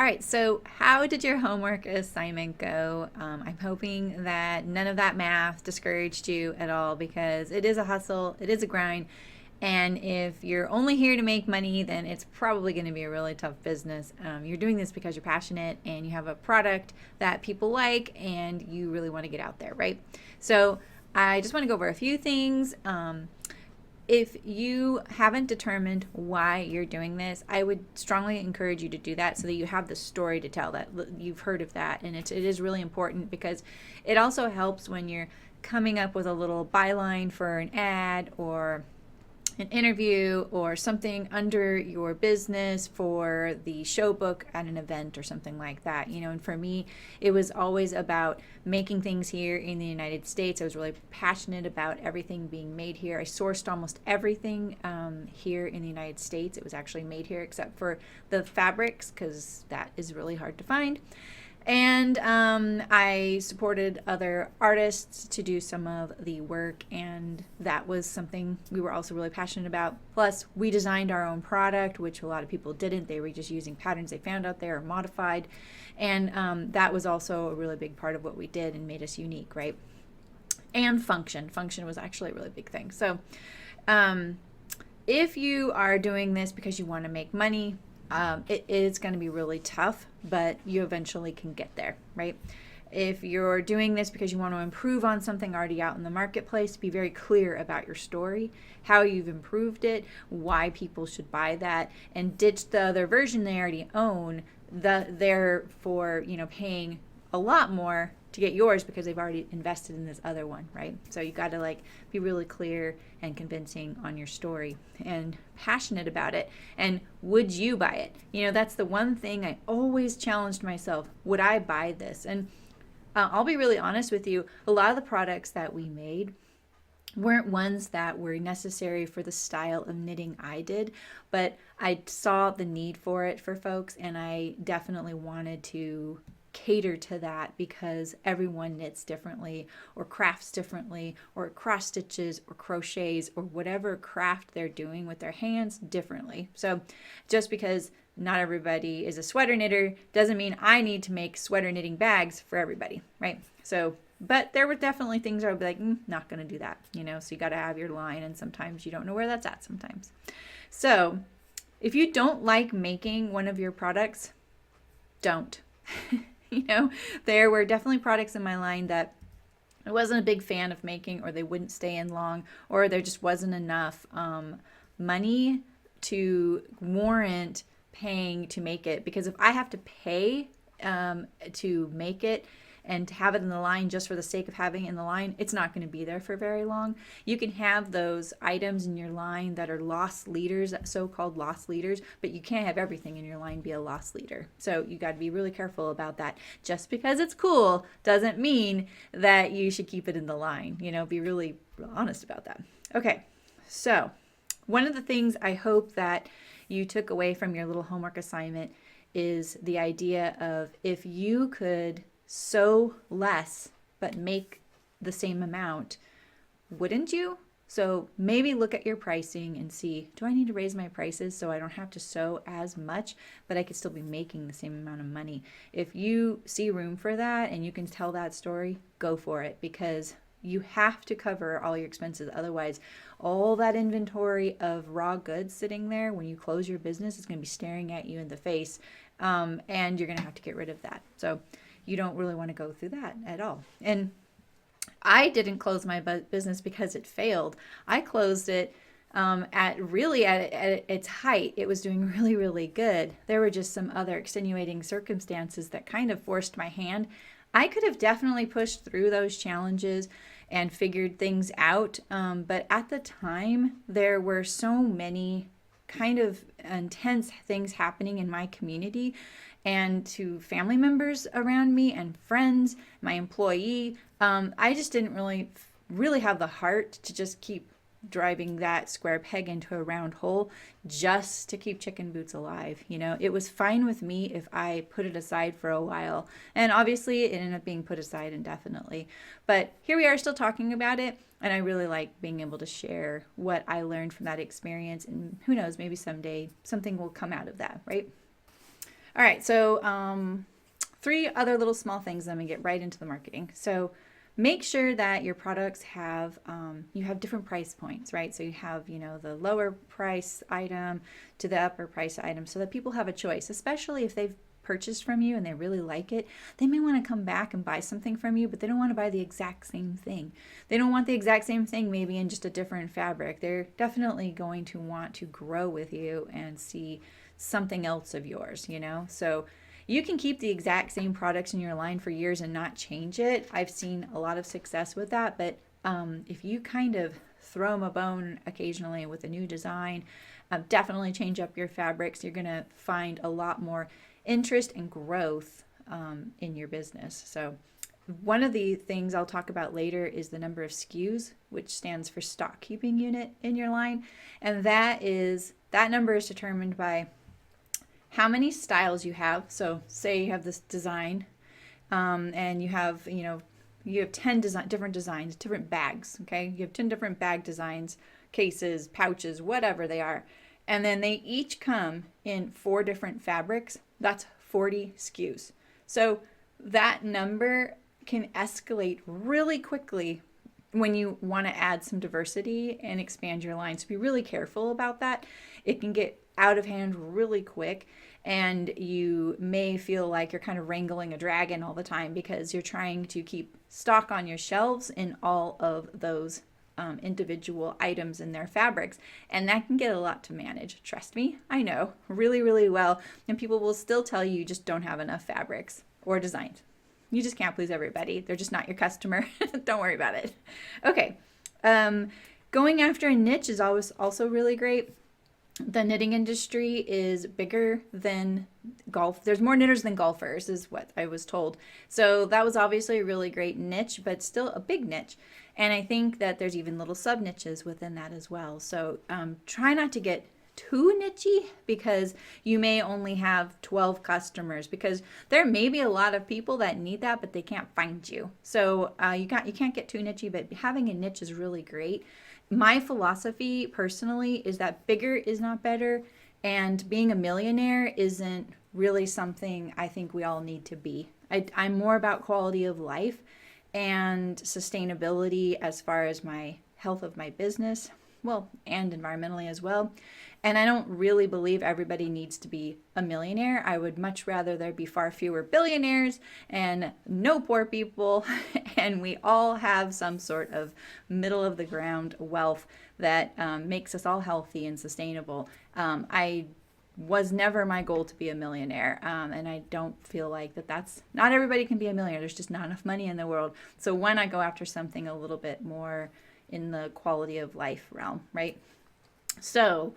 All right, so how did your homework assignment go? I'm hoping that none of that math discouraged you at all because it is a hustle, it is a grind, and if you're only here to make money, then it's probably going to be a really tough business. You're doing this because you're passionate and you have a product that people like and you really want to get out there, right? So I just want to go over a few things. If you haven't determined why you're doing this, I would strongly encourage you to do that so that you have the story to tell, that you've heard of that. And it is really important because it also helps when you're coming up with a little byline for an ad or an interview or something under your business for the show book at an event or something like that. And for me, it was always about making things here in the United States. I was really passionate about everything being made here. I sourced almost everything here in the United States. It was actually made here except for the fabrics because that is really hard to find. And I supported other artists to do some of the work, and that was something we were also really passionate about. Plus, we designed our own product, which a lot of people didn't. They were just using patterns they found out there or modified. And that was also a really big part of what we did and made us unique, right? And function. Function was actually a really big thing. So if you are doing this because you want to make money, it is going to be really tough, but you eventually can get there, right? If you're doing this because you want to improve on something already out in the marketplace, be very clear about your story, how you've improved it, why people should buy that, and ditch the other version they already own, therefore, paying a lot more to get yours because they've already invested in this other one, right? So you got to be really clear and convincing on your story and passionate about it. And would you buy it? That's the one thing I always challenged myself. Would I buy this? And I'll be really honest with you. A lot of the products that we made weren't ones that were necessary for the style of knitting I did, but I saw the need for it for folks, and I definitely wanted to cater to that because everyone knits differently or crafts differently or cross stitches or crochets or whatever craft they're doing with their hands differently. So just because not everybody is a sweater knitter doesn't mean I need to make sweater knitting bags for everybody, right? So, but there were definitely things I would be like, not going to do that, so you got to have your line, and sometimes you don't know where that's at sometimes. So if you don't like making one of your products, don't. There were definitely products in my line that I wasn't a big fan of making, or they wouldn't stay in long, or there just wasn't enough money to warrant paying to make it. Because if I have to pay to make it and to have it in the line just for the sake of having it in the line, it's not going to be there for very long. You can have those items in your line that are loss leaders, so-called loss leaders, but you can't have everything in your line be a loss leader. So you got to be really careful about that. Just because it's cool doesn't mean that you should keep it in the line. Be really honest about that. Okay, so one of the things I hope that you took away from your little homework assignment is the idea of, if you could sew less but make the same amount, wouldn't you? So maybe look at your pricing and see, do I need to raise my prices so I don't have to sew as much, but I could still be making the same amount of money? If you see room for that and you can tell that story, go for it, because you have to cover all your expenses. Otherwise, all that inventory of raw goods sitting there when you close your business is going to be staring at you in the face, and you're going to have to get rid of that. So you don't really want to go through that at all. And I didn't close my business because it failed. I closed it at its height. It was doing really, really good. There were just some other extenuating circumstances that kind of forced my hand. I could have definitely pushed through those challenges and figured things out. But at the time, there were so many kind of intense things happening in my community and to family members around me and friends, my employee. I just didn't really have the heart to just keep driving that square peg into a round hole just to keep chicken boots alive. It was fine with me if I put it aside for a while. And obviously it ended up being put aside indefinitely. But here we are still talking about it. And I really like being able to share what I learned from that experience. And who knows, maybe someday something will come out of that, right? All right, so three other little small things. Then we get right into the marketing. So make sure that your products have you have different price points, right? So you have, the lower price item to the upper price item, so that people have a choice, especially if they've purchased from you and they really like it. They may want to come back and buy something from you, but they don't want to buy the exact same thing. They don't want the exact same thing, maybe in just a different fabric. They're definitely going to want to grow with you and see something else of yours, So you can keep the exact same products in your line for years and not change it. I've seen a lot of success with that, but if you kind of throw them a bone occasionally with a new design, definitely change up your fabrics. You're going to find a lot more interest and growth in your business. So one of the things I'll talk about later is the number of SKUs, which stands for stock keeping unit in your line. And that number is determined by how many styles you have. So say you have this design and you have 10 different designs, different bags, okay? You have 10 different bag designs, cases, pouches, whatever they are. And then they each come in 4 different fabrics. That's 40 SKUs. So that number can escalate really quickly when you want to add some diversity and expand your line. So be really careful about that. It can get out of hand really quick, and you may feel like you're kind of wrangling a dragon all the time because you're trying to keep stock on your shelves in all of those individual items in their fabrics, and that can get a lot to manage. Trust me, I know really, really well. And people will still tell you just don't have enough fabrics or designs. You just can't please everybody. They're just not your customer. Don't worry about it. Okay. Going after a niche is always also really great. The knitting industry is bigger than golf. There's more knitters than golfers, is what I was told. So that was obviously a really great niche, but still a big niche. And I think that there's even little sub niches within that as well. So try not to get too nichey, because you may only have 12 customers, because there may be a lot of people that need that, but they can't find you. So you can't get too nichey, but having a niche is really great. My philosophy personally is that bigger is not better, and being a millionaire isn't really something I think we all need to be. I'm more about quality of life and sustainability as far as my health of my business, and environmentally as well. And I don't really believe everybody needs to be a millionaire. I would much rather there be far fewer billionaires and no poor people, and we all have some sort of middle of the ground wealth that makes us all healthy and sustainable. I was never my goal to be a millionaire, and I don't feel like that's not everybody can be a millionaire. There's just not enough money in the world. So why not go after something a little bit more in the quality of life realm, right? So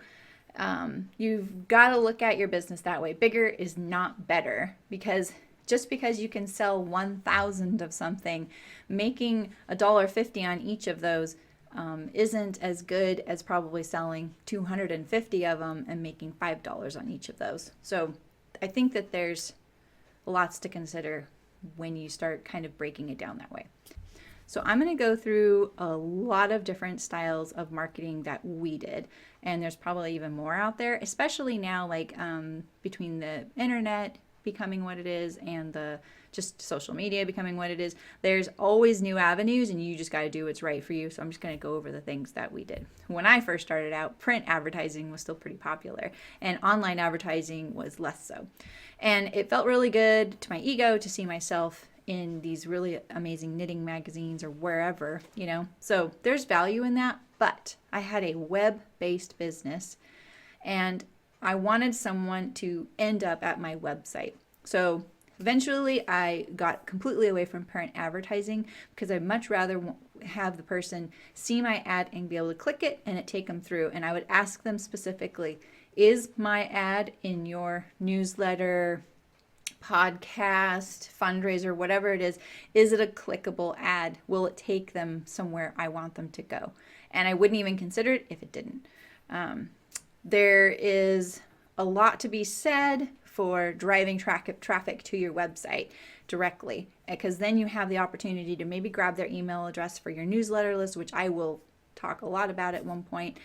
you've got to look at your business that way. Bigger is not better, because just because you can sell 1,000 of something, making $1.50 on each of those isn't as good as probably selling 250 of them and making $5 on each of those. So I think that there's lots to consider when you start kind of breaking it down that way. So I'm going to go through a lot of different styles of marketing that we did, and there's probably even more out there, especially now, like between the internet becoming what it is and the just social media becoming what it is. There's always new avenues, and you just got to do what's right for you. So I'm just going to go over the things that we did. When I first started out, print advertising was still pretty popular, and online advertising was less so. And it felt really good to my ego to see myself in these really amazing knitting magazines or wherever, So there's value in that, but I had a web-based business, and I wanted someone to end up at my website. So eventually I got completely away from print advertising, because I'd much rather have the person see my ad and be able to click it and it take them through. And I would ask them specifically, is my ad in your newsletter, podcast, fundraiser, whatever it is it a clickable ad? Will it take them somewhere I want them to go? And I wouldn't even consider it if it didn't. There is a lot to be said for driving traffic to your website directly, because then you have the opportunity to maybe grab their email address for your newsletter list, which I will talk a lot about at one point,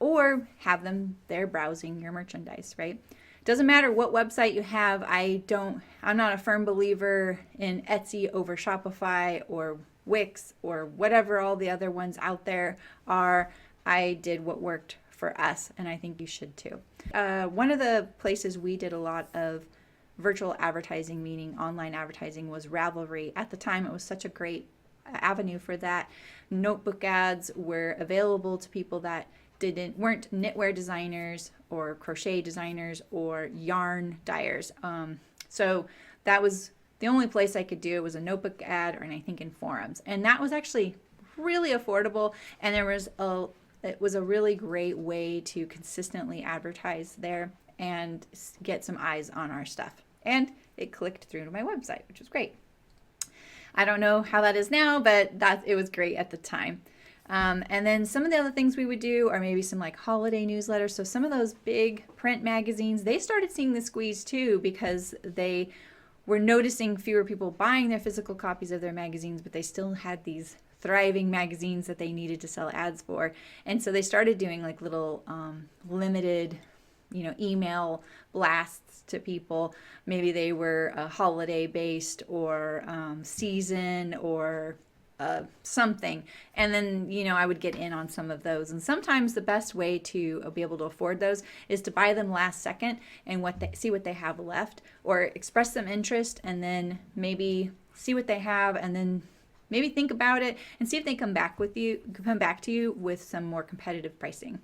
or have them there browsing your merchandise, right? doesn't matter what website you have. I'm not a firm believer in Etsy over Shopify or Wix or whatever all the other ones out there are. I did what worked for us, and I think you should too. One of the places we did a lot of virtual advertising, meaning online advertising, was Ravelry. At the time, it was such a great avenue for that. Notebook ads were available to people that weren't knitwear designers or crochet designers or yarn dyers. So that was the only place I could do it was a notebook ad, or I think in forums, and that was actually really affordable. And it was a really great way to consistently advertise there and get some eyes on our stuff. And it clicked through to my website, which was great. I don't know how that is now, but it was great at the time. And then some of the other things we would do are maybe some like holiday newsletters. So some of those big print magazines, they started seeing the squeeze too, because they were noticing fewer people buying their physical copies of their magazines, but they still had these thriving magazines that they needed to sell ads for. And so they started doing like little limited, email blasts to people. Maybe they were holiday based or season or something. And then, I would get in on some of those. And sometimes the best way to be able to afford those is to buy them last second and see what they have left, or express some interest and then maybe see what they have and then maybe think about it and see if they come back to you with some more competitive pricing.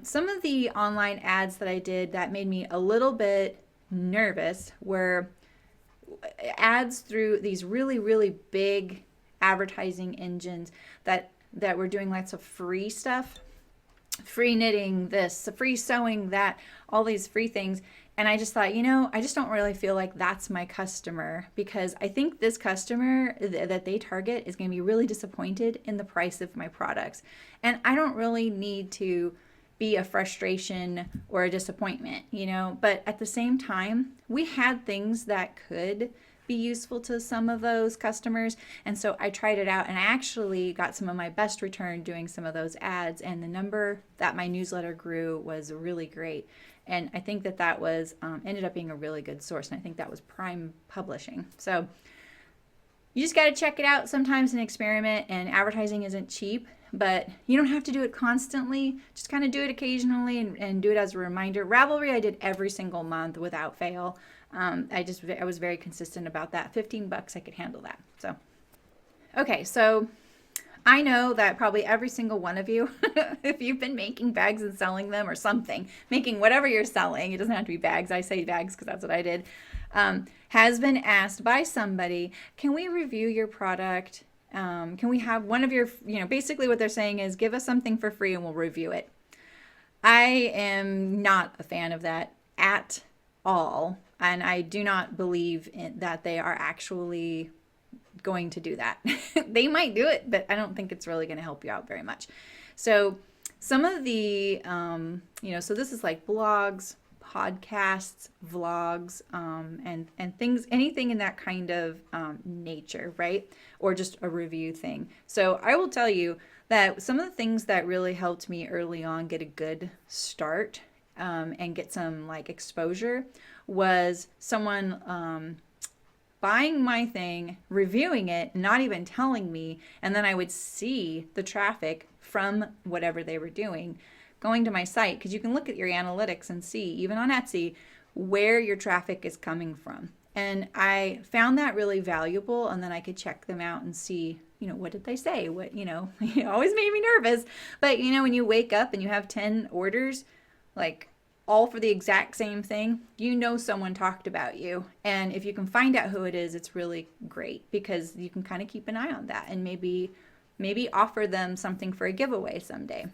Some of the online ads that I did that made me a little bit nervous were ads through these really, really big advertising engines that were doing lots of free stuff, free knitting this, free sewing that, all these free things. And I just thought, I just don't really feel like that's my customer, because I think this customer that they target is going to be really disappointed in the price of my products. And I don't really need to be a frustration or a disappointment, but at the same time, we had things that could be useful to some of those customers. And so I tried it out, and I actually got some of my best return doing some of those ads, and the number that my newsletter grew was really great. And I think that was ended up being a really good source, and I think that was Prime Publishing. So you just got to check it out sometimes and experiment, and advertising isn't cheap, but you don't have to do it constantly. Just kind of do it occasionally and do it as a reminder. Ravelry I did every single month without fail. I was very consistent about that. $15, I could handle that. So, okay, so I know that probably every single one of you, if you've been making bags and selling them or something, making whatever you're selling, it doesn't have to be bags. I say bags because that's what I did, has been asked by somebody, can we review your product? Can we have one of your, basically what they're saying is give us something for free and we'll review it. I am not a fan of that at all. And I do not believe that they are actually going to do that. They might do it, but I don't think it's really going to help you out very much. So some of the, so this is like blogs, podcasts, vlogs, and things, anything in that kind of nature, right? Or just a review thing. So I will tell you that some of the things that really helped me early on get a good start and get some like exposure was someone buying my thing, reviewing it, not even telling me, and then I would see the traffic from whatever they were doing going to my site, because you can look at your analytics and see, even on Etsy, where your traffic is coming from. And I found that really valuable, and then I could check them out and see, what did they say? What, it always made me nervous. But, when you wake up and you have 10 orders, like all for the exact same thing, someone talked about you. And if you can find out who it is, it's really great, because you can kind of keep an eye on that and maybe offer them something for a giveaway someday.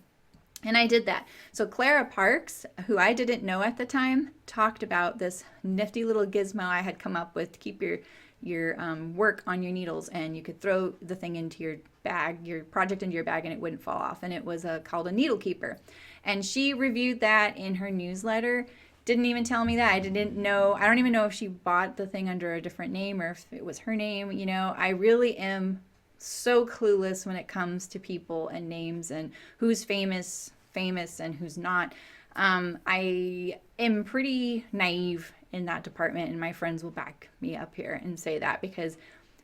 And I did that. So Clara Parks, who I didn't know at the time, talked about this nifty little gizmo I had come up with to keep your work on your needles, and you could throw the thing into your bag, your project into your bag, and it wouldn't fall off. And it was called a needle keeper. And she reviewed that in her newsletter. Didn't even tell me that. I didn't know. I don't even know if she bought the thing under a different name or if it was her name. I really am so clueless when it comes to people and names and who's famous and who's not. I am pretty naive in that department, and my friends will back me up here and say that, because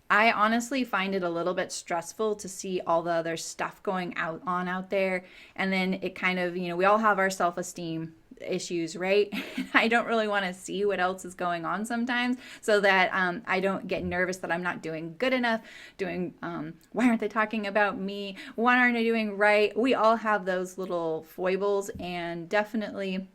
I honestly find it a little bit stressful to see all the other stuff going out there. And then it kind of, we all have our self-esteem issues, right? I don't really want to see what else is going on sometimes, so that I don't get nervous that I'm not doing good enough, why aren't they talking about me? What aren't I doing right? We all have those little foibles, and definitely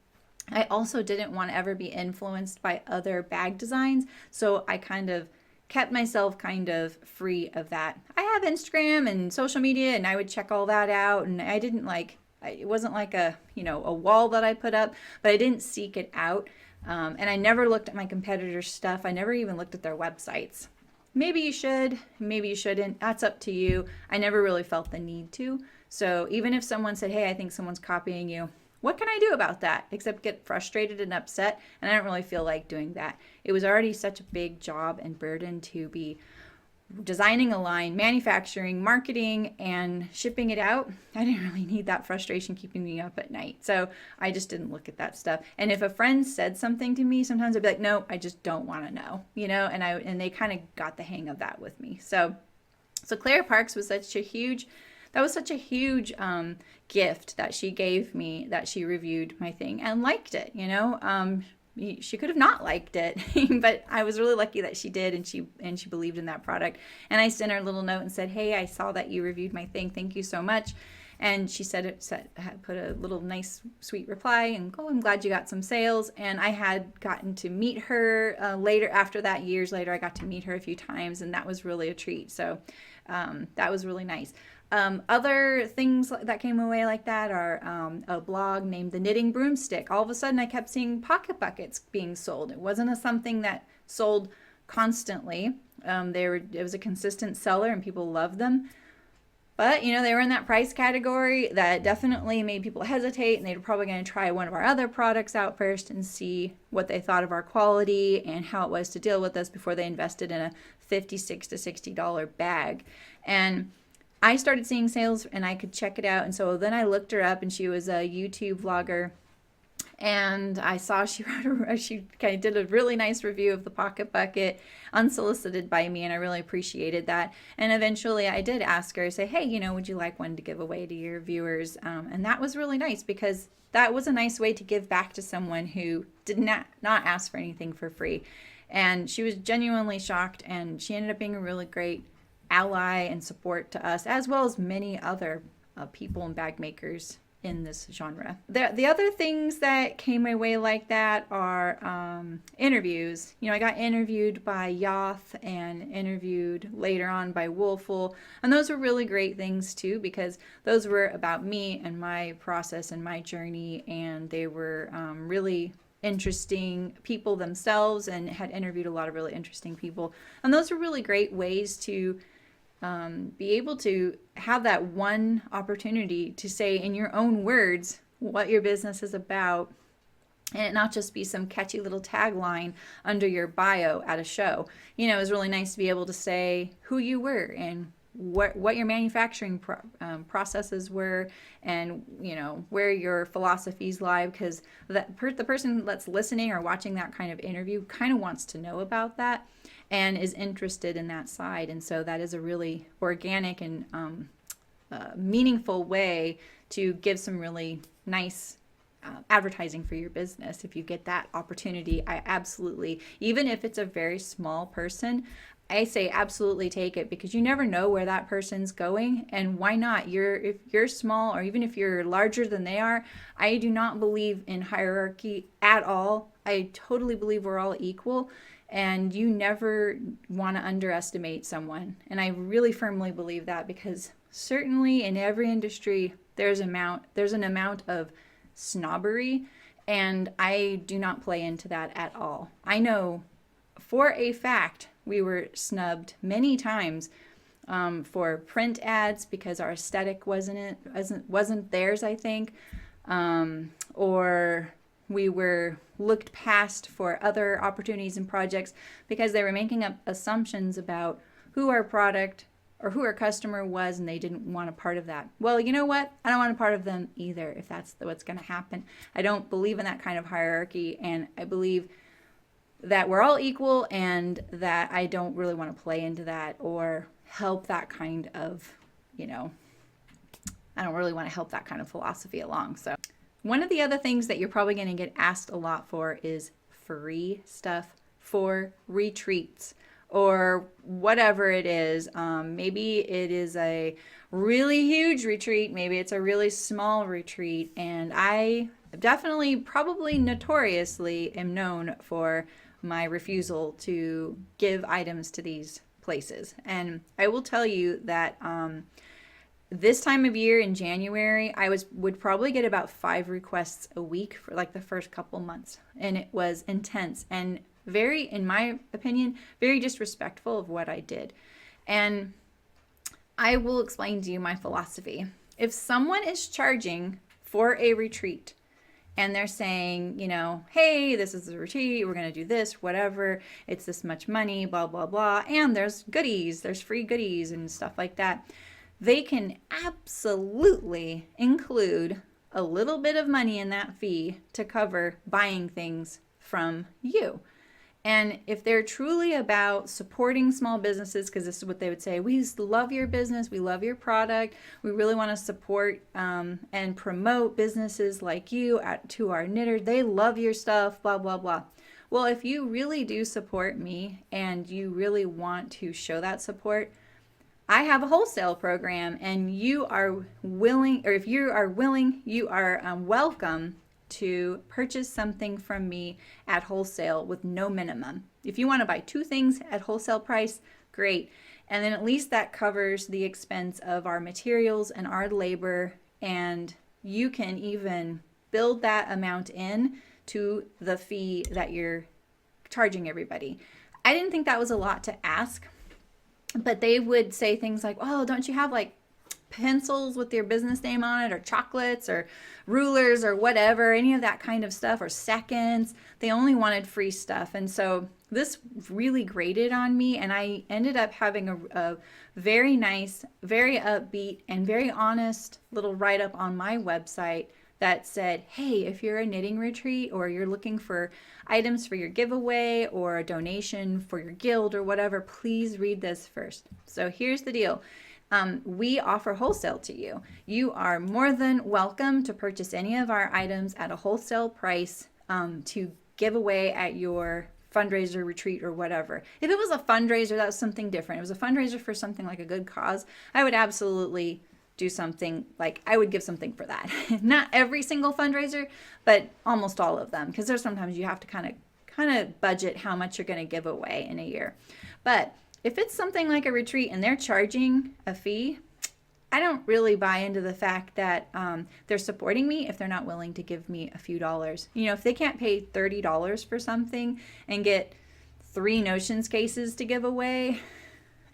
I also didn't want to ever be influenced by other bag designs. So I kind of kept myself kind of free of that. I have Instagram and social media, and I would check all that out, and I didn't it wasn't like a wall that I put up, but I didn't seek it out. And I never looked at my competitors' stuff. I never even looked at their websites. Maybe you should, maybe you shouldn't. That's up to you. I never really felt the need to. So even if someone said, hey, I think someone's copying you, what can I do about that except get frustrated and upset? And I don't really feel like doing that. It was already such a big job and burden to be designing a line, manufacturing, marketing, and shipping it out. I didn't really need that frustration keeping me up at night. So I just didn't look at that stuff. And if a friend said something to me, sometimes I'd be like, no, I just don't want to know, and they kind of got the hang of that with me. So Claire Parks was such a huge gift that she gave me, that she reviewed my thing and liked it. She could have not liked it, but I was really lucky that she did, and she believed in that product. And I sent her a little note and said, hey, I saw that you reviewed my thing. Thank you so much. And she put a little nice, sweet reply, and I'm glad you got some sales. And I had gotten to meet her later, after that, years later, I got to meet her a few times, and that was really a treat. So that was really nice. Other things that came away like that are a blog named The Knitting Broomstick. All of a sudden, I kept seeing pocket buckets being sold. It wasn't something that sold constantly. It was a consistent seller, and people loved them. But, they were in that price category that definitely made people hesitate, and they were probably going to try one of our other products out first and see what they thought of our quality and how it was to deal with us before they invested in a $56 to $60 bag. And I started seeing sales, and I could check it out. And so then I looked her up, and she was a YouTube vlogger. And I saw she kind of did a really nice review of the pocket bucket, unsolicited by me, and I really appreciated that. And eventually I did ask her, say, hey, would you like one to give away to your viewers? And that was really nice, because that was a nice way to give back to someone who did not ask for anything for free. And she was genuinely shocked, and she ended up being a really great ally and support to us, as well as many other people and bag makers in this genre. The other things that came my way like that are interviews. I got interviewed by Yoth and interviewed later on by Wholesale, and those were really great things too, because those were about me and my process and my journey, and they were really interesting people themselves, and had interviewed a lot of really interesting people. And those were really great ways to be able to have that one opportunity to say in your own words what your business is about, and it not just be some catchy little tagline under your bio at a show. It was really nice to be able to say who you were and what your manufacturing processes were, and where your philosophies lie, because the person that's listening or watching that kind of interview kind of wants to know about that and is interested in that side. And so that is a really organic and meaningful way to give some really nice advertising for your business. If you get that opportunity, I absolutely, even if it's a very small person, I say absolutely take it, because you never know where that person's going, and why not? If you're small, or even if you're larger than they are, I do not believe in hierarchy at all. I totally believe we're all equal, and you never want to underestimate someone. And I really firmly believe that, because certainly in every industry there's an amount of snobbery, and I do not play into that at all. I know for a fact we were snubbed many times for print ads because our aesthetic wasn't theirs, I think, or we were looked past for other opportunities and projects because they were making up assumptions about who our product or who our customer was and they didn't want a part of that. Well, you know what? I don't want a part of them either if that's what's going to happen. I don't believe in that kind of hierarchy, and I believe that we're all equal, and that I don't really want to play into that or help that kind of, I don't really want to help that kind of philosophy along. So one of the other things that you're probably going to get asked a lot for is free stuff for retreats or whatever it is. Maybe it is a really huge retreat. Maybe it's a really small retreat. And I definitely, probably notoriously am known for my refusal to give items to these places. And I will tell you that this time of year in January, I would probably get about 5 requests a week for like the first couple months. And it was intense and very, in my opinion, very disrespectful of what I did. And I will explain to you my philosophy. If someone is charging for a retreat and they're saying, hey, this is a retreat, we're going to do this, whatever, it's this much money, blah, blah, blah, and there's goodies, there's free goodies and stuff like that, they can absolutely include a little bit of money in that fee to cover buying things from you. And if they're truly about supporting small businesses, because this is what they would say, we love your business, we love your product, we really want to support and promote businesses like you to our knitter, they love your stuff, blah, blah, blah. Well, if you really do support me and you really want to show that support, I have a wholesale program, and you are willing, or if you are willing, you are welcome to purchase something from me at wholesale with no minimum. If you want to buy 2 things at wholesale price, great. And then at least that covers the expense of our materials and our labor, and you can even build that amount in to the fee that you're charging everybody. I didn't think that was a lot to ask, but they would say things like, oh, don't you have like pencils with your business name on it, or chocolates or rulers or whatever, any of that kind of stuff, or seconds. They only wanted free stuff. And so this really grated on me, and I ended up having a very nice, very upbeat, and very honest little write-up on my website that said, hey, if you're a knitting retreat or you're looking for items for your giveaway or a donation for your guild or whatever, please read this first. So here's the deal. We offer wholesale to you. You are more than welcome to purchase any of our items at a wholesale price to give away at your fundraiser, retreat, or whatever. If it was a fundraiser, that was something different. It was a fundraiser for something like a good cause, I would absolutely do something, like I would give something for that. Not every single fundraiser, but almost all of them, because there's sometimes you have to kind of budget how much you're going to give away in a year. But if it's something like a retreat and they're charging a fee, I don't really buy into the fact that they're supporting me if they're not willing to give me a few dollars. If they can't pay $30 for something and get 3 Notions cases to give away,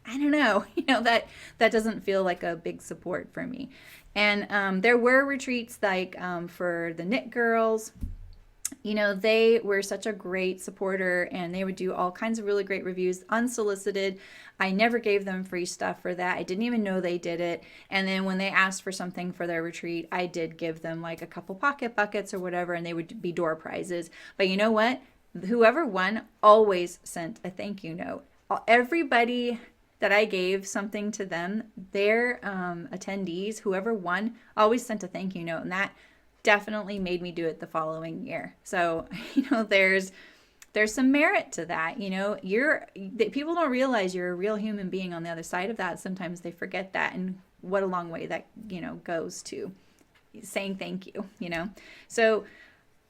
I don't know. That doesn't feel like a big support for me. And there were retreats like for the Knit Girls. They were such a great supporter, and they would do all kinds of really great reviews, unsolicited. I never gave them free stuff for that. I didn't even know they did it. And then when they asked for something for their retreat, I did give them like a couple pocket buckets or whatever, and they would be door prizes. But you know what? Whoever won always sent a thank you note. Everybody that I gave something to them, their attendees, whoever won, always sent a thank you note, and that definitely made me do it the following year. So, there's some merit to that. People don't realize you're a real human being on the other side of that. Sometimes they forget that, and what a long way that, goes to saying thank you, So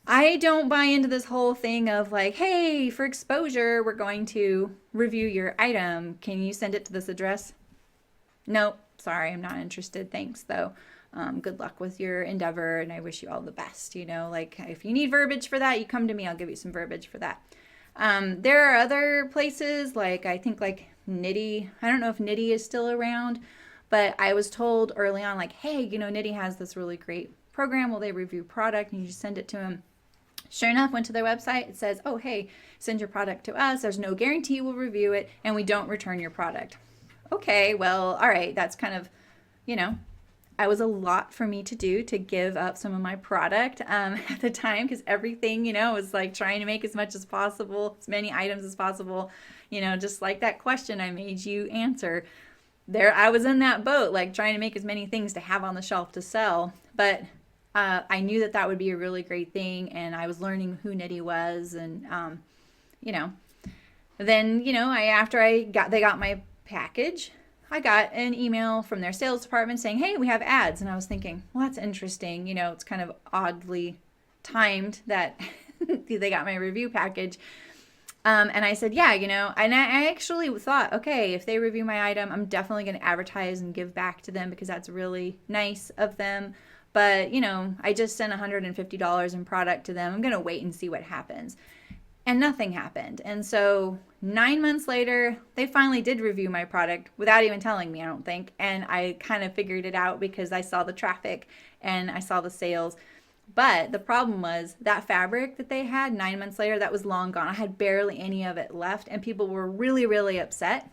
I don't buy into this whole thing of like, hey, for exposure, we're going to review your item. Can you send it to this address? Nope, sorry, I'm not interested. Thanks, though. Good luck with your endeavor, and I wish you all the best. Like if you need verbiage for that, you come to me. I'll give you some verbiage for that. There are other places, like I think like Knitty. I don't know if Knitty is still around, but I was told early on, like, hey, Knitty has this really great program. Will they review product? And you just send it to them. Sure enough, went to their website. It says, oh, hey, send your product to us. There's no guarantee we'll review it, and we don't return your product. okay, well, all right, that's kind of, you know, I was a lot for me to do to give up some of my product at the time because everything, was like trying to make as much as possible, as many items as possible, just like that question I made you answer. There, I was in that boat, like trying to make as many things to have on the shelf to sell. But I knew that that would be a really great thing, and I was learning who Knitty was, and you know, then after they got my package, I got an email from their sales department saying, hey, we have ads. And I was thinking, well, that's interesting. It's kind of oddly timed that they got my review package. And I said, yeah, and I actually thought, okay, if they review my item, I'm definitely going to advertise and give back to them because that's really nice of them. But, I just sent $150 in product to them. I'm going to wait and see what happens. And nothing happened. And so 9 months later, they finally did review my product without even telling me, I don't think. And I kind of figured it out because I saw the traffic and I saw the sales. But the problem was that fabric that they had 9 months later, that was long gone. I had barely any of it left. And people were really, really upset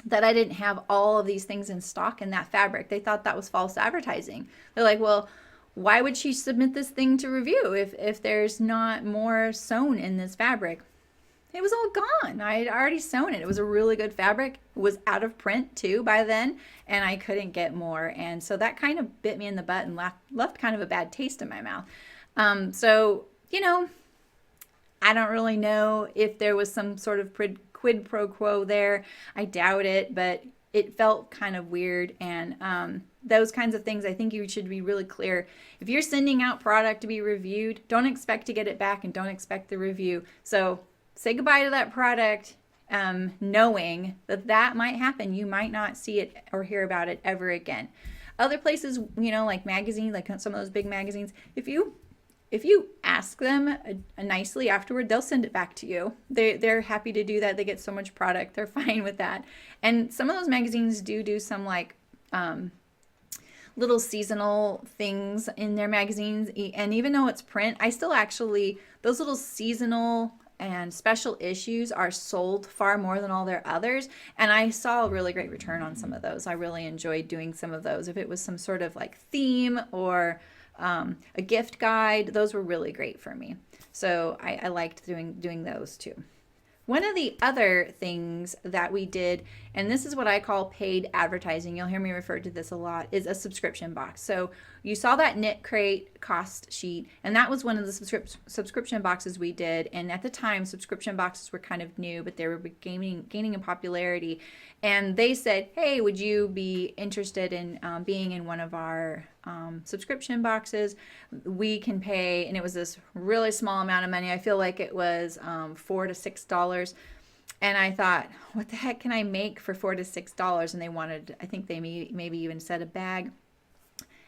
that I didn't have all of these things in stock in that fabric. They thought that was false advertising. They're like, well, why would she submit this thing to review if there's not more sewn in this fabric? It was all gone. I had already sewn it. It was a really good fabric. It was out of print too by then, and I couldn't get more. And so that kind of bit me in the butt and left kind of a bad taste in my mouth. So, I don't really know if there was some sort of quid pro quo there. I doubt it, but it felt kind of weird. And those kinds of things, I think you should be really clear. If you're sending out product to be reviewed, don't expect to get it back and don't expect the review. So say goodbye to that product, knowing that might happen. You might not see it or hear about it ever again. Other places, like magazines, like some of those big magazines, if you ask them nicely afterward, they'll send it back to you. They're happy to do that. They get so much product. They're fine with that. And some of those magazines do some like little seasonal things in their magazines. And even though it's print, I still actually, those little seasonal and special issues are sold far more than all their others. And I saw a really great return on some of those. I really enjoyed doing some of those. If it was some sort of like theme or a gift guide, those were really great for me. So I liked doing those too. One of the other things that we did, and this is what I call paid advertising, you'll hear me refer to this a lot, is a subscription box. So you saw that Knit Crate cost sheet, and that was one of the subscription boxes we did. And at the time, subscription boxes were kind of new, but they were gaining in popularity. And they said, hey, would you be interested in being in one of our subscription boxes? We can pay, and it was this really small amount of money. I feel like it was $4 to $6. And I thought, what the heck can I make for $4 to $6? And they wanted, I think they maybe even said a bag.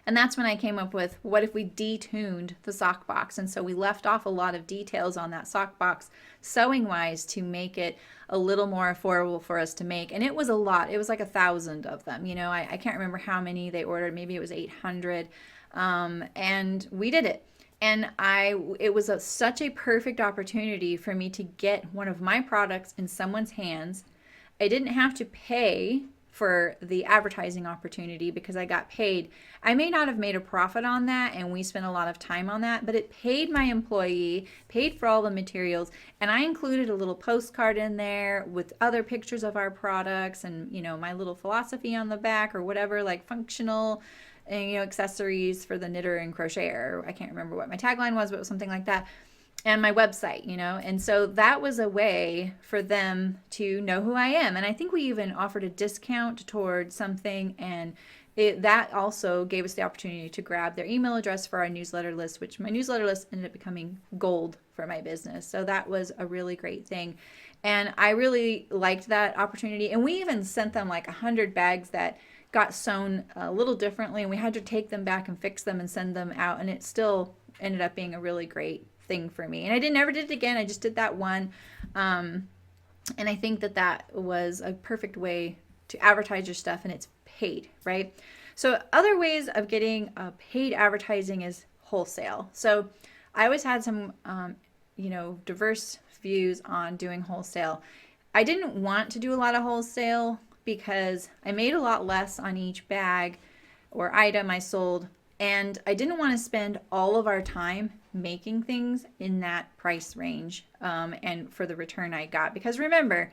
And that's when I came up with, what if we detuned the sock box? And so we left off a lot of details on that sock box, sewing wise, to make it a little more affordable for us to make. And it was a lot. It was like 1,000 of them. I can't remember how many they ordered. Maybe it was 800. And we did it. And it was such a perfect opportunity for me to get one of my products in someone's hands. I didn't have to pay for the advertising opportunity because I got paid. I may not have made a profit on that, and we spent a lot of time on that, but it paid my employee, paid for all the materials, and I included a little postcard in there with other pictures of our products and, my little philosophy on the back or whatever, like functional and, accessories for the knitter and crocheter. I can't remember what my tagline was, but it was something like that. And my website, and so that was a way for them to know who I am. And I think we even offered a discount towards something, and that also gave us the opportunity to grab their email address for our newsletter list, which my newsletter list ended up becoming gold for my business. So that was a really great thing. And I really liked that opportunity. And we even sent them like 100 bags that got sewn a little differently, and we had to take them back and fix them and send them out. And it still ended up being a really great thing for me. And I never did it again. I just did that one. And I think that was a perfect way to advertise your stuff, and it's paid, right? So other ways of getting paid advertising is wholesale. So I always had some, diverse views on doing wholesale. I didn't want to do a lot of wholesale because I made a lot less on each bag or item I sold, and I didn't want to spend all of our time making things in that price range and for the return I got. Because remember,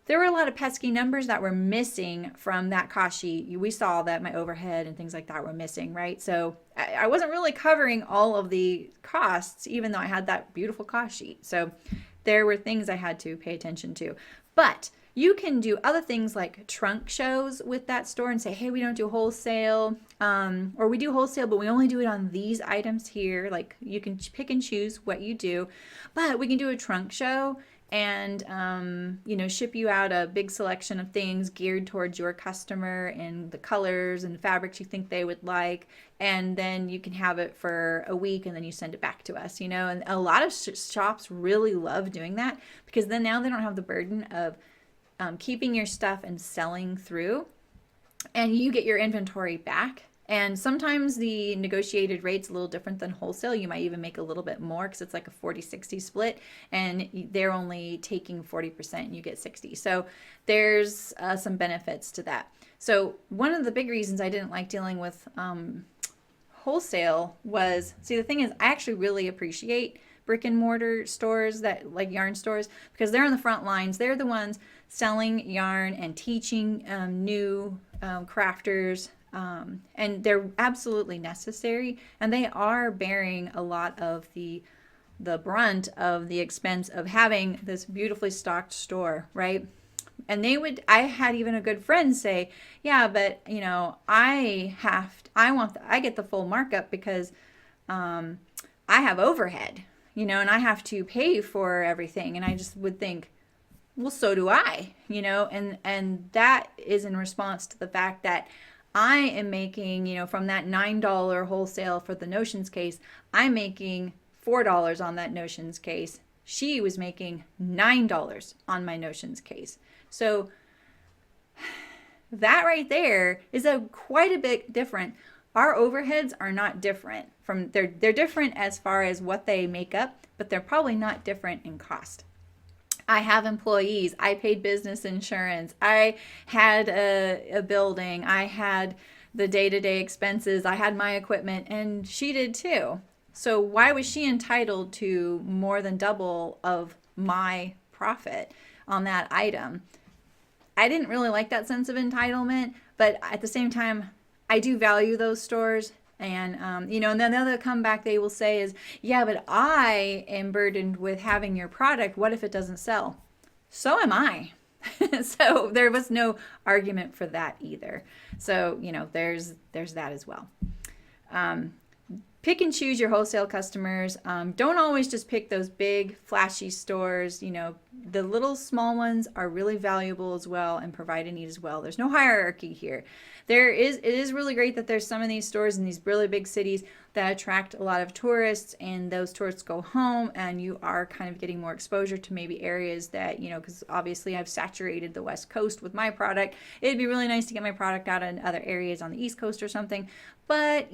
there were a lot of pesky numbers that were missing from that cost sheet. We saw that my overhead and things like that were missing, right? So I wasn't really covering all of the costs, even though I had that beautiful cost sheet. So there were things I had to pay attention to. But you can do other things like trunk shows with that store and say, hey, we don't do wholesale, or we do wholesale, but we only do it on these items here. Like, you can pick and choose what you do, but we can do a trunk show and ship you out a big selection of things geared towards your customer and the colors and fabrics you think they would like, and then you can have it for a week and then you send it back to us, and a lot of shops really love doing that, because then now they don't have the burden of keeping your stuff and selling through, and you get your inventory back. And sometimes the negotiated rate's a little different than wholesale. You might even make a little bit more because it's like a 40-60 split, and they're only taking 40% and you get 60. So there's some benefits to that. So one of the big reasons I didn't like dealing with wholesale was, see, the thing is, I actually really appreciate brick and mortar stores, that like yarn stores, because they're on the front lines. They're the ones selling yarn and teaching new crafters. And they're absolutely necessary, and they are bearing a lot of the brunt of the expense of having this beautifully stocked store, right? And I had even a good friend say, yeah, but I get the full markup because I have overhead, and I have to pay for everything. And I just would think, well, so do I, and that is in response to the fact that I am making, from that $9 wholesale for the Notions case, I'm making $4 on that Notions case. She was making $9 on my Notions case. So that right there is quite a bit different. Our overheads are not different they're different as far as what they make up, but they're probably not different in cost. I have employees. I paid business insurance. I had a building. I had the day-to-day expenses. I had my equipment, and she did too. So why was she entitled to more than double of my profit on that item? I didn't really like that sense of entitlement, but at the same time, I do value those stores. And, and then the other comeback they will say is, yeah, but I am burdened with having your product. What if it doesn't sell? So am I. So there was no argument for that either. So, there's that as well. Pick and choose your wholesale customers. Don't always just pick those big flashy stores. The little small ones are really valuable as well and provide a need as well. There's no hierarchy here. It is really great that there's some of these stores in these really big cities that attract a lot of tourists, and those tourists go home and you are kind of getting more exposure to maybe areas that, because obviously I've saturated the West Coast with my product. It'd be really nice to get my product out in other areas on the East Coast or something. But,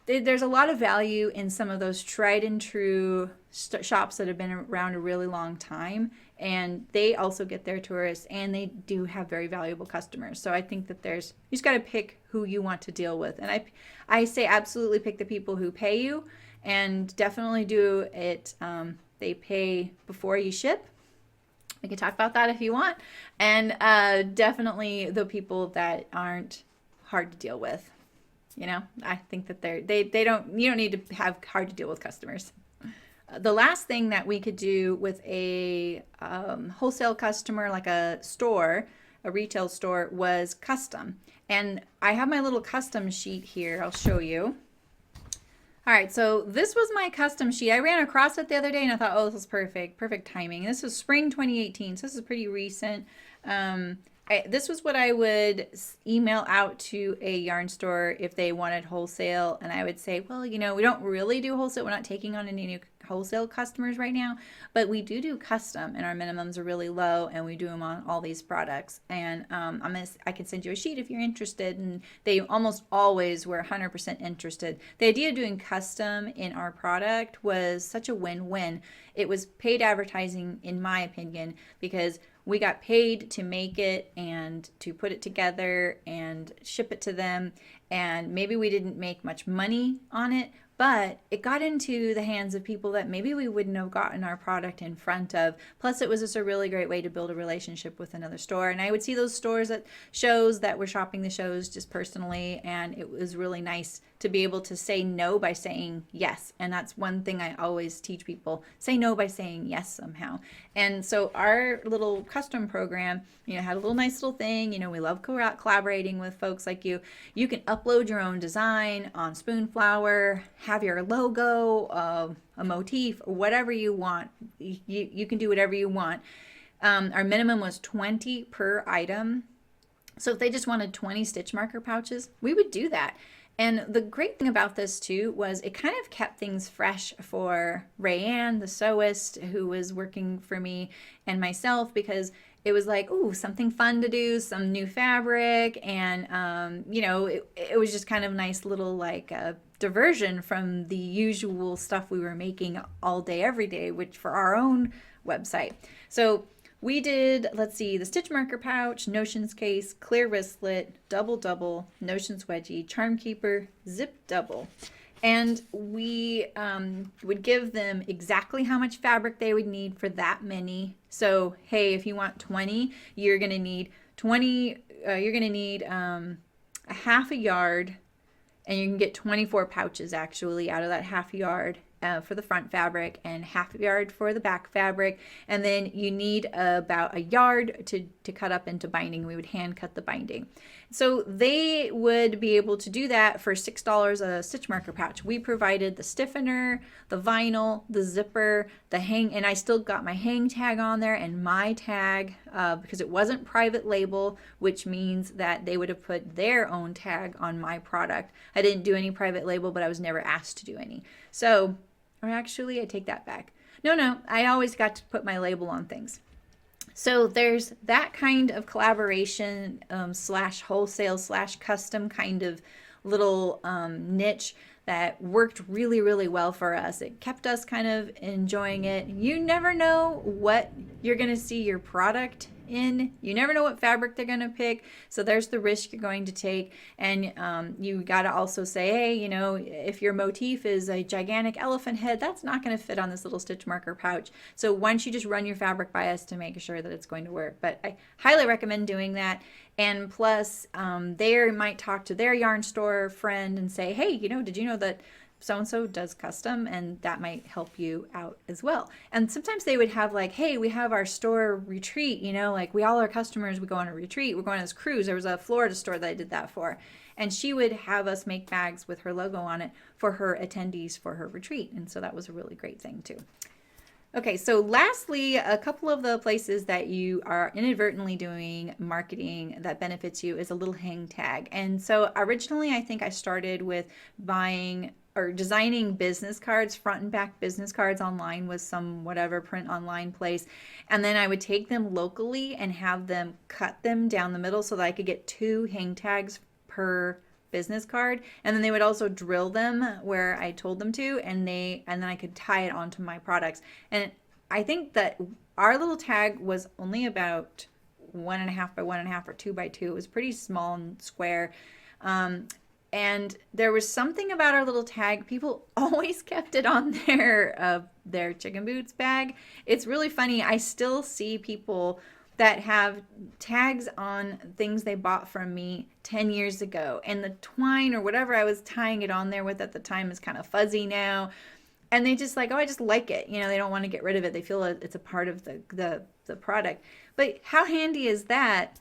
there's a lot of value in some of those tried and true shops that have been around a really long time, and they also get their tourists, and they do have very valuable customers. So I think that you just got to pick who you want to deal with. And I say absolutely pick the people who pay you, and definitely do it. They pay before you ship. We can talk about that if you want. And definitely the people that aren't hard to deal with. I think that you don't need to have hard to deal with customers. The last thing that we could do with a wholesale customer, like a retail store, was custom. And I have my little custom sheet here. I'll show you. All right, so this was my custom sheet. I ran across it the other day and I thought, oh, this is perfect timing. This is spring 2018, so this is pretty recent. This was what I would email out to a yarn store if they wanted wholesale, and I would say, well, we don't really do wholesale. We're not taking on any new wholesale customers right now, but we do custom, and our minimums are really low, and we do them on all these products. And I can send you a sheet if you're interested, and they almost always were 100% interested. The idea of doing custom in our product was such a win-win. It was paid advertising, in my opinion, because we got paid to make it and to put it together and ship it to them, and maybe we didn't make much money on it, but it got into the hands of people that maybe we wouldn't have gotten our product in front of. Plus, it was just a really great way to build a relationship with another store. And I would see those stores at shows that were shopping the shows just personally, and it was really nice to be able to say no by saying yes. And that's one thing I always teach people: say no by saying yes somehow. And so our little custom program, had a little nice little thing. We love collaborating with folks like you. You can upload your own design on Spoonflower, have your logo, a motif, or whatever you want. You can do whatever you want. Our minimum was 20 per item. So if they just wanted 20 stitch marker pouches, we would do that. And the great thing about this too was it kind of kept things fresh for Rayanne, the sewist, who was working for me, and myself, because it was like, ooh, something fun to do, some new fabric, and it was just kind of nice little like diversion from the usual stuff we were making all day, every day, which for our own website. So we did, let's see, the stitch marker pouch, notions case, clear wristlet, double, notions wedgie, charm keeper, zip double. And we would give them exactly how much fabric they would need for that many. So, hey, if you want 20, you're going to need 20, you're going to need a half a yard, and you can get 24 pouches actually out of that half yard. For the front fabric, and half a yard for the back fabric, and then you need about a yard to cut up into binding. We would hand cut the binding. So they would be able to do that for $6 a stitch marker pouch. We provided the stiffener, the vinyl, the zipper, the hang, and I still got my hang tag on there and my tag because it wasn't private label, which means that they would have put their own tag on my product. I didn't do any private label, but I was never asked to do any. So, or actually, I take that back. No, I always got to put my label on things. So there's that kind of collaboration slash wholesale slash custom kind of little niche that worked really, really well for us. It kept us kind of enjoying it. You never know what you're going to see your product in. You never know what fabric they're going to pick. So there's the risk you're going to take. And you got to also say, hey, if your motif is a gigantic elephant head, that's not going to fit on this little stitch marker pouch. So why don't you just run your fabric by us to make sure that it's going to work? But I highly recommend doing that. And plus, they might talk to their yarn store friend and say, hey, did you know that so-and-so does custom, and that might help you out as well. And sometimes they would have like, hey, we have our store retreat, like we all our customers, we go on a retreat, we're going on this cruise. There was a Florida store that I did that for, and she would have us make bags with her logo on it for her attendees for her retreat. And so that was a really great thing too. Okay, so lastly, a couple of the places that you are inadvertently doing marketing that benefits you is a little hang tag. And so originally, I think I started with buying or designing business cards, front and back business cards online with some whatever print online place. And then I would take them locally and have them cut them down the middle so that I could get 2 hang tags per business card. And then they would also drill them where I told them to, and then I could tie it onto my products. And I think that our little tag was only about 1.5 by 1.5 or 2 by 2. It was pretty small and square. And there was something about our little tag. People always kept it on their chicken boots bag. It's really funny. I still see people that have tags on things they bought from me 10 years ago. And the twine or whatever I was tying it on there with at the time is kind of fuzzy now. And they just like, oh, I just like it. They don't want to get rid of it. They feel it's a part of the product. But how handy is that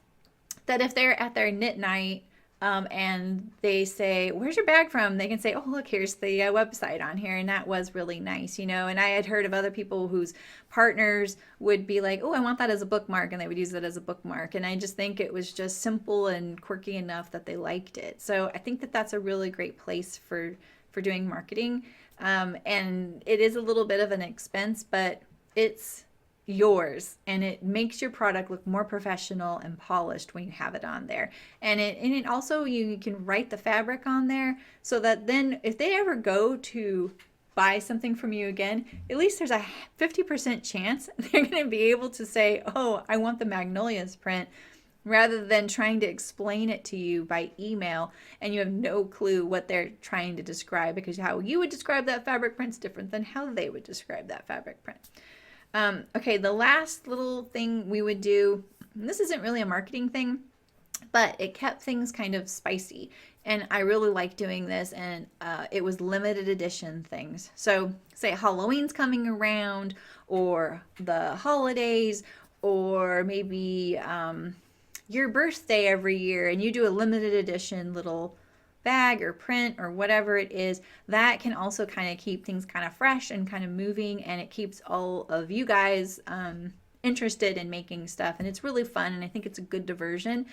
if they're at their knit night, and they say, where's your bag from? They can say, oh, look, here's the website on here. And that was really nice, And I had heard of other people whose partners would be like, oh, I want that as a bookmark. And they would use it as a bookmark. And I just think it was just simple and quirky enough that they liked it. So I think that that's a really great place for doing marketing. And it is a little bit of an expense, but it's yours, and it makes your product look more professional and polished when you have it on there. And it also, you can write the fabric on there, so that then if they ever go to buy something from you again, at least there's a 50% chance they're going to be able to say, oh, I want the Magnolias print, rather than trying to explain it to you by email and you have no clue what they're trying to describe, because how you would describe that fabric print is different than how they would describe that fabric print. Okay, the last little thing we would do, and this isn't really a marketing thing, but it kept things kind of spicy. And I really like doing this, and it was limited edition things. So say Halloween's coming around, or the holidays, or maybe your birthday every year, and you do a limited edition little bag or print or whatever it is. That can also kind of keep things kind of fresh and kind of moving, and it keeps all of you guys interested in making stuff, and it's really fun, and I think it's a good diversion.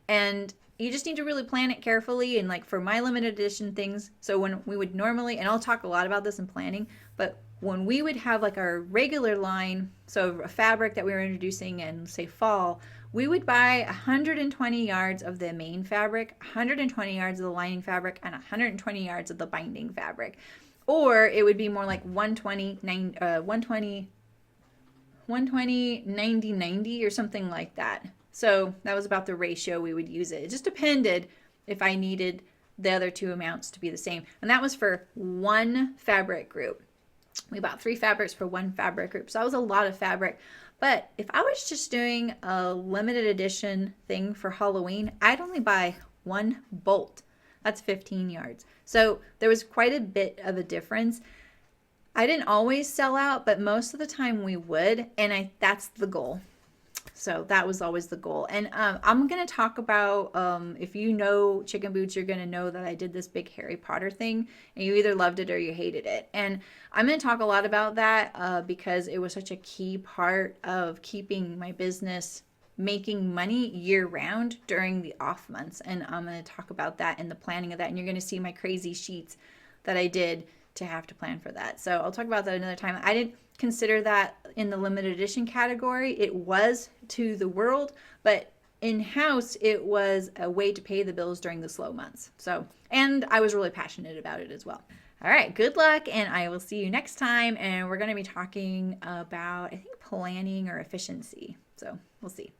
And you just need to really plan it carefully. And like for my limited edition things, so when we would normally, and I'll talk a lot about this in planning, but when we would have like our regular line, so a fabric that we were introducing in say fall, we would buy 120 yards of the main fabric, 120 yards of the lining fabric, and 120 yards of the binding fabric. Or it would be more like 120, 90, 90 or something like that. So that was about the ratio we would use it. It just depended if I needed the other two amounts to be the same. And that was for one fabric group. We bought 3 fabrics for one fabric group. So that was a lot of fabric. But if I was just doing a limited edition thing for Halloween, I'd only buy 1 bolt. That's 15 yards. So there was quite a bit of a difference. I didn't always sell out, but most of the time we would. And that's the goal. So that was always the goal. And I'm going to talk about, if you know Chicken Boots, you're going to know that I did this big Harry Potter thing, and you either loved it or you hated it. And I'm going to talk a lot about that because it was such a key part of keeping my business making money year round during the off months. And I'm going to talk about that and the planning of that. And you're going to see my crazy sheets that I did to have to plan for that. So I'll talk about that another time. I didn't consider that in the limited edition category. It was to the world, but in-house it was a way to pay the bills during the slow months. So, and I was really passionate about it as well. All right, good luck, and I will see you next time. And we're going to be talking about, I think, planning or efficiency. So we'll see.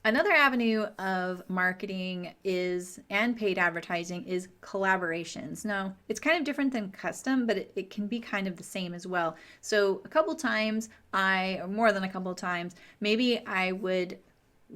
Another avenue of marketing and paid advertising is collaborations. Now, it's kind of different than custom, but it can be kind of the same as well. So a couple times, or more than a couple times, maybe I would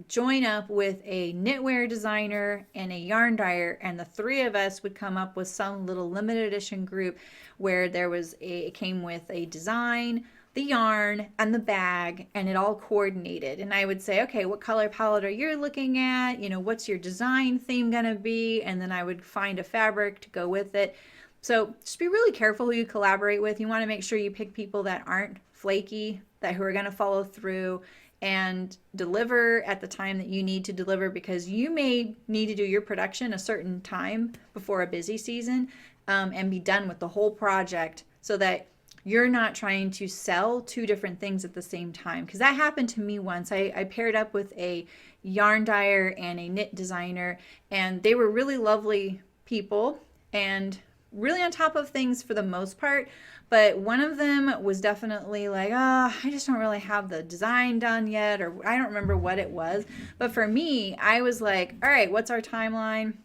join up with a knitwear designer and a yarn dyer, and the 3 of us would come up with some little limited edition group where it came with a design, the yarn, and the bag, and it all coordinated. And I would say, okay, what color palette are you looking at? What's your design theme gonna be? And then I would find a fabric to go with it. So just be really careful who you collaborate with. You wanna make sure you pick people that aren't flaky, who are gonna follow through and deliver at the time that you need to deliver, because you may need to do your production a certain time before a busy season and be done with the whole project, so that you're not trying to sell 2 different things at the same time. Because that happened to me once. I paired up with a yarn dyer and a knit designer, and they were really lovely people and really on top of things for the most part. But one of them was definitely like, I just don't really have the design done yet, or I don't remember what it was. But for me, I was like, all right, what's our timeline?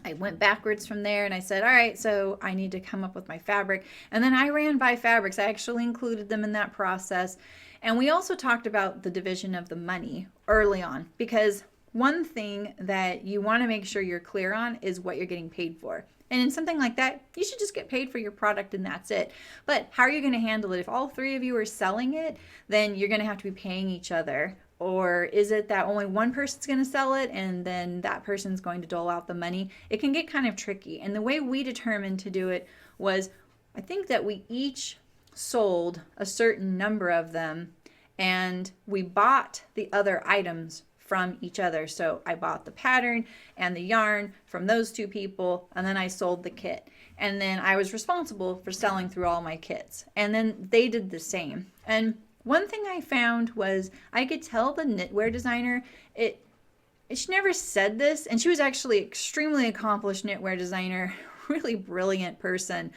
I went backwards from there, and I said, all right, so I need to come up with my fabric. And then I ran by fabrics. I actually included them in that process. And we also talked about the division of the money early on, because one thing that you want to make sure you're clear on is what you're getting paid for. And in something like that, you should just get paid for your product and that's it. But how are you going to handle it? If all 3 of you are selling it, then you're going to have to be paying each other. Or is it that only one person's going to sell it and then that person's going to dole out the money? It can get kind of tricky. And the way we determined to do it was, I think that we each sold a certain number of them, and we bought the other items from each other. So I bought the pattern and the yarn from those 2 people, and then I sold the kit. And then I was responsible for selling through all my kits. And then they did the same. And one thing I found was I could tell the knitwear designer, she never said this, and she was actually extremely accomplished knitwear designer, really brilliant person.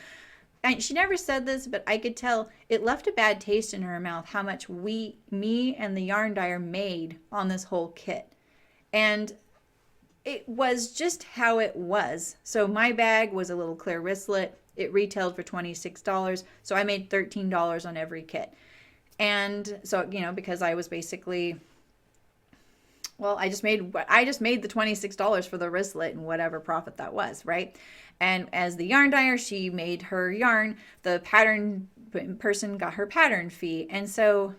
And she never said this, but I could tell it left a bad taste in her mouth how much me and the yarn dyer made on this whole kit. And it was just how it was. So my bag was a little clear wristlet. It retailed for $26. So I made $13 on every kit. And so, because I was basically, well, I just made the $26 for the wristlet and whatever profit that was, right? And as the yarn dyer, she made her yarn. The pattern person got her pattern fee. And so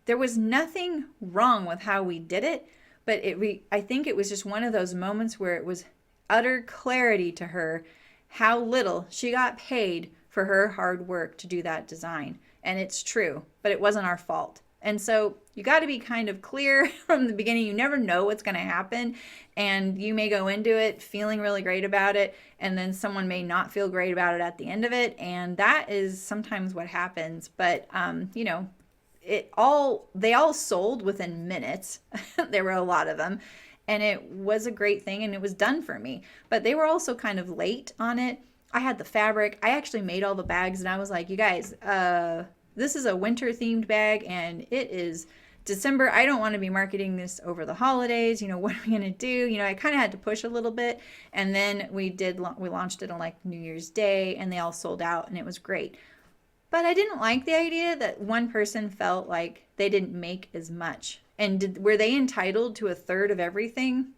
there was nothing wrong with how we did it, but I think it was just one of those moments where it was utter clarity to her how little she got paid for her hard work to do that design. And it's true, but it wasn't our fault. And so you got to be kind of clear from the beginning. You never know what's going to happen. And you may go into it feeling really great about it, and then someone may not feel great about it at the end of it. And that is sometimes what happens. But, they all sold within minutes. There were a lot of them. And it was a great thing, and it was done for me. But they were also kind of late on it. I had the fabric. I actually made all the bags, and I was like, you guys, this is a winter themed bag, and it is December. I don't want to be marketing this over the holidays. What are we going to do? I kind of had to push a little bit. And then we launched it on like New Year's Day, and they all sold out, and it was great. But I didn't like the idea that one person felt like they didn't make as much. And were they entitled to a third of everything?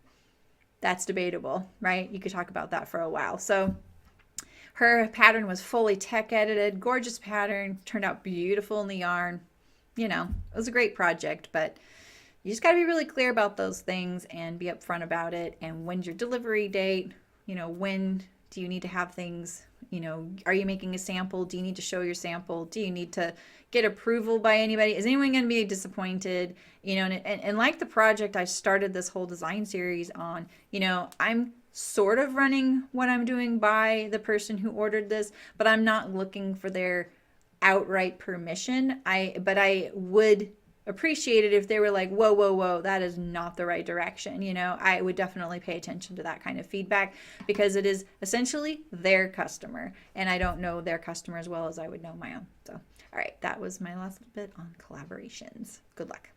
That's debatable, right? You could talk about that for a while. So her pattern was fully tech edited, gorgeous pattern, turned out beautiful in the yarn. It was a great project, but you just got to be really clear about those things and be upfront about it. And when's your delivery date? When do you need to have things? Are you making a sample? Do you need to show your sample? Do you need to get approval by anybody? Is anyone going to be disappointed? And like the project I started this whole design series on, I'm sort of running what I'm doing by the person who ordered this, but I'm not looking for their outright permission. But I would appreciate it if they were like, whoa, that is not the right direction. I would definitely pay attention to that kind of feedback, because it is essentially their customer, and I don't know their customer as well as I would know my own. So, all right, that was my last bit on collaborations. Good luck.